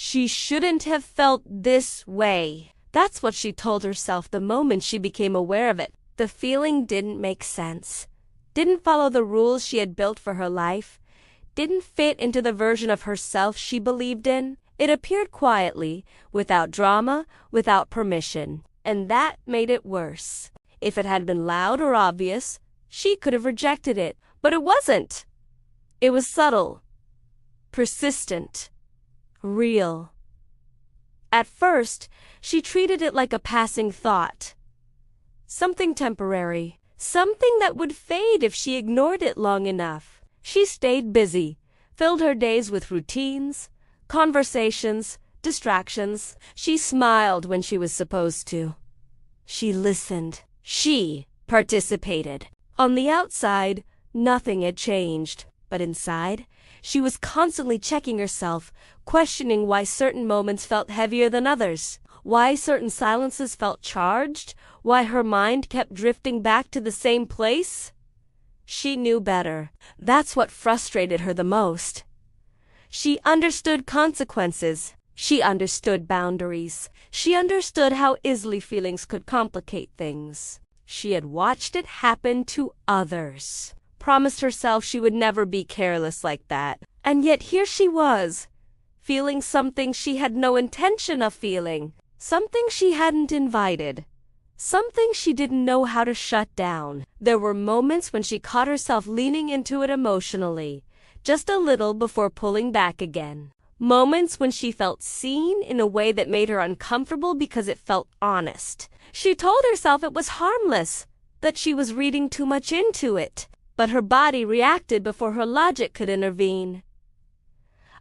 She shouldn't have felt this way. That's what she told herself the moment she became aware of it. The feeling didn't make sense, didn't follow the rules she had built for her life, didn't fit into the version of herself she believed in. It appeared quietly, without drama, without permission, and that made it worse. If it had been loud or obvious, she could have rejected it, but it wasn't. It was subtle, persistent, real. At first, she treated it like a passing thought, something temporary, something that would fade if she ignored it long enough. She stayed busy, filled her days with routines, conversations, distractions. She smiled when she was supposed to. She listened. She participated. On the outside, nothing had changed, but inside, she was constantly checking herself, questioning why certain moments felt heavier than others, why certain silences felt charged, why her mind kept drifting back to the same place. She knew better. That's what frustrated her the most. She understood consequences. She understood boundaries. She understood how easily feelings could complicate things. She had watched it happen to others, promised herself she would never be careless like that. And yet here she was, feeling something she had no intention of feeling, something she hadn't invited, something she didn't know how to shut down. There were moments when she caught herself leaning into it emotionally, just a little before pulling back again. Moments when she felt seen in a way that made her uncomfortable because it felt honest. She told herself it was harmless, that she was reading too much into it, but her body reacted before her logic could intervene.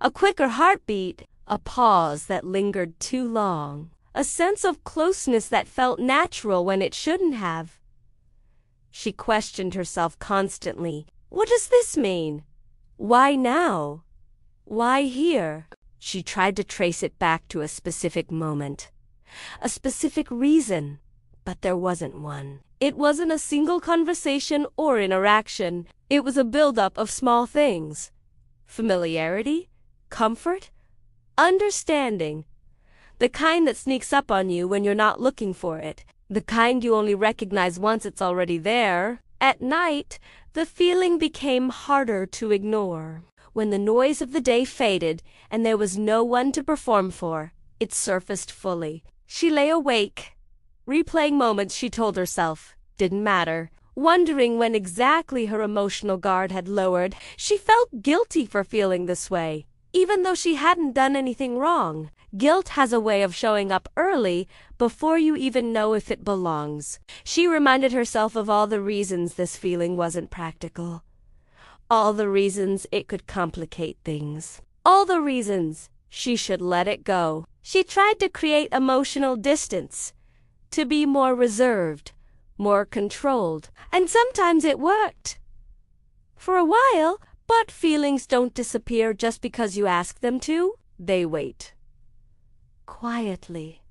A quicker heartbeat, a pause that lingered too long, a sense of closeness that felt natural when it shouldn't have. She questioned herself constantly. What does this mean? Why now? Why here? She tried to trace it back to a specific moment, a specific reason, but there wasn't one. It wasn't a single conversation or interaction. It was a buildup of small things. Familiarity, comfort, understanding. The kind that sneaks up on you when you're not looking for it. The kind you only recognize once it's already there. At night, the feeling became harder to ignore. When the noise of the day faded and there was no one to perform for, it surfaced fully. She lay awake, replaying moments she told herself didn't matter, wondering when exactly her emotional guard had lowered. She felt guilty for feeling this way, even though she hadn't done anything wrong. Guilt has a way of showing up early, before you even know if it belongs. She reminded herself of all the reasons this feeling wasn't practical. All the reasons it could complicate things. All the reasons she should let it go. She tried to create emotional distance, to be more reserved, more controlled, and sometimes it worked. For a while, but feelings don't disappear just because you ask them to. They wait. Quietly,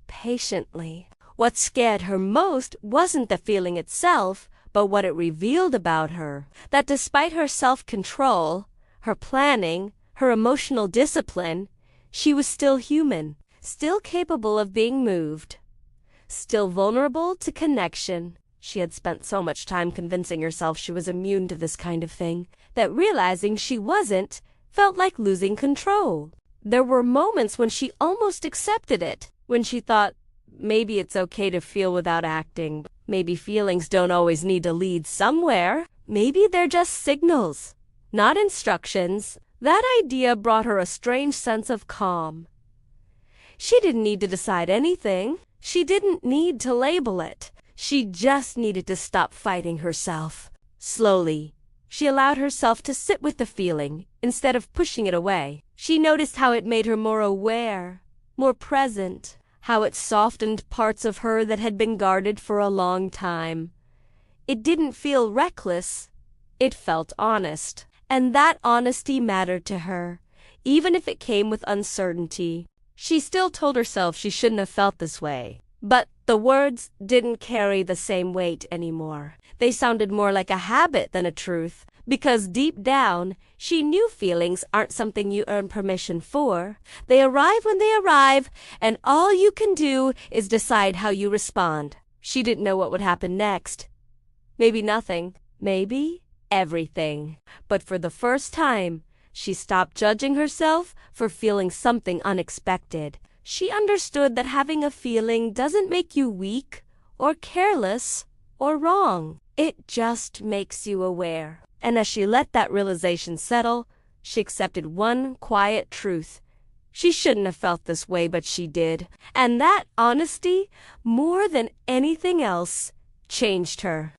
patiently. What scared her most wasn't the feeling itself, but what it revealed about her. That despite her self-control, her planning, her emotional discipline, she was still human, still capable of being moved, still vulnerable to connection. She had spent so much time convincing herself she was immune to this kind of thing, that realizing she wasn't felt like losing control. There were moments when she almost accepted it, when she thought, maybe it's okay to feel without acting. Maybe feelings don't always need to lead somewhere. Maybe they're just signals, not instructions. That idea brought her a strange sense of calm. She didn't need to decide anything. She didn't need to label it. She just needed to stop fighting herself. Slowly, she allowed herself to sit with the feeling instead of pushing it away. She noticed how it made her more aware, more present, how it softened parts of her that had been guarded for a long time. It didn't feel reckless. It felt honest. And that honesty mattered to her, even if it came with uncertainty. She still told herself she shouldn't have felt this way. But the words didn't carry the same weight anymore. They sounded more like a habit than a truth, because deep down, she knew feelings aren't something you earn permission for. They arrive when they arrive, and all you can do is decide how you respond. She didn't know what would happen next. Maybe nothing. Maybe everything. But for the first time, she stopped judging herself for feeling something unexpected. She understood that having a feeling doesn't make you weak or careless or wrong. It just makes you aware. And as she let that realization settle, she accepted one quiet truth. She shouldn't have felt this way, but she did. And that honesty, more than anything else, changed her.